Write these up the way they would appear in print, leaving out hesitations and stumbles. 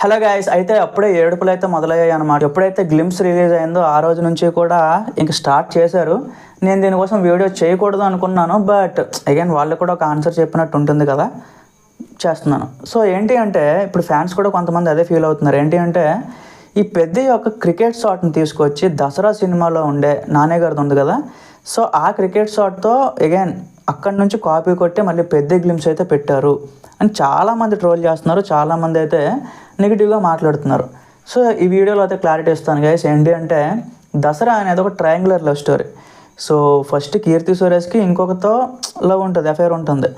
Hello guys, అయితే అప్పుడే ఏడుపులు అయితే మొదలయ్యాయి అనమాట. ఎప్పుడైతే గ్లిమ్స్ రిలీజ్ అయిందో ఆ రోజు నుంచి కూడా ఇంక స్టార్ట్ చేశారు. నేను దీనికోసం వీడియో చేయకూడదు అనుకున్నాను, బట్ అగైన్ వాళ్ళు కూడా ఒక ఆన్సర్ చెప్పినట్టు ఉంటుంది కదా, చేస్తున్నాను. సో ఏంటి అంటే ఇప్పుడు ఫ్యాన్స్ కూడా కొంతమంది అదే ఫీల్ అవుతున్నారు. ఏంటి అంటే ఈ పెద్ద యొక్క క్రికెట్ షాట్ని తీసుకొచ్చి దసరా సినిమాలో ఉండే నానే గారిది ఉంది కదా, సో ఆ క్రికెట్ షాట్తో అగైన్ అక్కడి నుంచి కాపీ కొట్టి మళ్ళీ పెద్ద గ్లిమ్స్ అయితే పెట్టారు అని చాలామంది ట్రోల్ చేస్తున్నారు. చాలామంది అయితే నెగిటివ్గా మాట్లాడుతున్నారు. సో ఈ వీడియోలో అయితే క్లారిటీ ఇస్తాను గైస్. ఏంటి అంటే దసరా అనేది ఒక triangular love story. So first Keerthy సురేష్కి ఇంకొకతో లవ్ ఉంటుంది, అఫేర్ ఉంటుంది.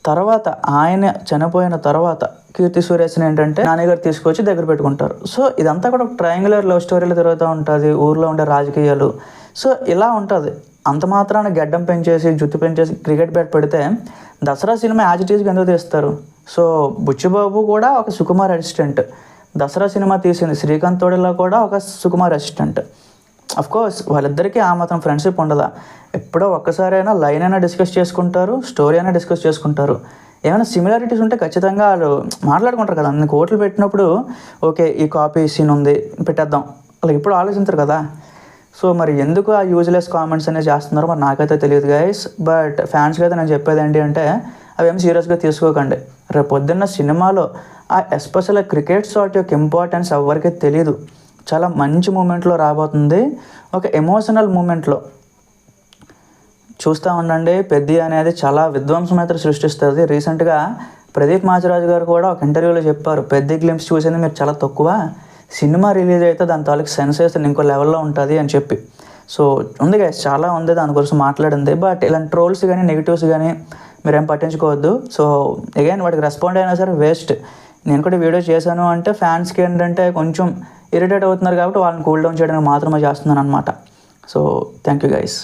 తర్వాత ఆయన చనిపోయిన తర్వాత కీర్తి సురేష్ని ఏంటంటే నాన్నగారు తీసుకొచ్చి దగ్గర పెట్టుకుంటారు. సో ఇదంతా కూడా ఒక ట్రయాంగులర్ లవ్ స్టోరీలో తిరుగుతూ ఉంటుంది. ఊర్లో ఉండే రాజకీయాలు సో ఇలా ఉంటుంది. అంత మాత్రాన గడ్డం పెంచేసి జుట్టు పెంచేసి క్రికెట్ బ్యాట్ పెడితే దసరా సినిమా యాజ్ ఇట్ ఈస్గా ఎందుకు తీస్తారు? సో బుచ్చిబాబు కూడా ఒక సుకుమార్ అసిస్టెంట్. దసరా సినిమా తీసింది శ్రీకాంత్ తోడిలో కూడా ఒక సుకుమార్ అసిస్టెంట్. కోర్స్ వాళ్ళిద్దరికీ ఆ మాత్రం ఫ్రెండ్షిప్ ఉండదా? ఎప్పుడో ఒక్కసారైనా లైన్ అయినా డిస్కస్ చేసుకుంటారు, స్టోరీ అయినా డిస్కస్ చేసుకుంటారు. ఏమైనా సిమిలారిటీస్ ఉంటే ఖచ్చితంగా వాళ్ళు మాట్లాడుకుంటారు కదా. అన్ని కోట్లు పెట్టినప్పుడు ఓకే ఈ కాపీ సీన్ ఉంది పెట్టేద్దాం అలా ఇప్పుడు ఆలోచించరు కదా. సో మరి ఎందుకు ఆ యూజ్లెస్ కామెంట్స్ అనేది చేస్తున్నారో మరి నాకైతే తెలియదు గైస్. బట్ ఫ్యాన్స్కి అయితే నేను చెప్పేది ఏంటి అంటే అవేం సీరియస్గా తీసుకోకండి. రేపు పొద్దున్న సినిమాలో ఆ ఎస్పెషల్ క్రికెట్ షాట్ యొక్క ఇంపార్టెన్స్ ఎవరికీ తెలియదు. చాలా మంచి మూమెంట్లో రాబోతుంది, ఒక ఎమోషనల్ మూమెంట్లో చూస్తూ ఉండండి. పెద్ద అనేది చాలా విధ్వంసం అయితే సృష్టిస్తుంది. రీసెంట్గా ప్రదీప్ మాచిరాజు గారు కూడా ఒక ఇంటర్వ్యూలో చెప్పారు, పెద్ద గ్లిమ్స్ చూసింది మీరు చాలా తక్కువ, సినిమా రిలీజ్ అయితే దాని తాలూకు సెన్సేషన్ ఇంకో లెవెల్లో ఉంటుంది అని చెప్పి. సో ఉంది గైస్, చాలా ఉంది దాని గురించి మాట్లాడింది. బట్ ఇలాంటి ట్రోల్స్ కానీ నెగిటివ్స్ కానీ మీరేం పట్టించుకోవద్దు. సో అగైన్ వాటికి రెస్పాండ్ అయినా సరే వేస్ట్. నేను కూడా వీడియో చేశాను అంటే ఫ్యాన్స్కి ఏంటంటే కొంచెం ఇరిటేట్ అవుతున్నారు కాబట్టి వాళ్ళని కూల్ డౌన్ చేయడానికి మాత్రమే చేస్తున్నాను అనమాట. So thank you guys.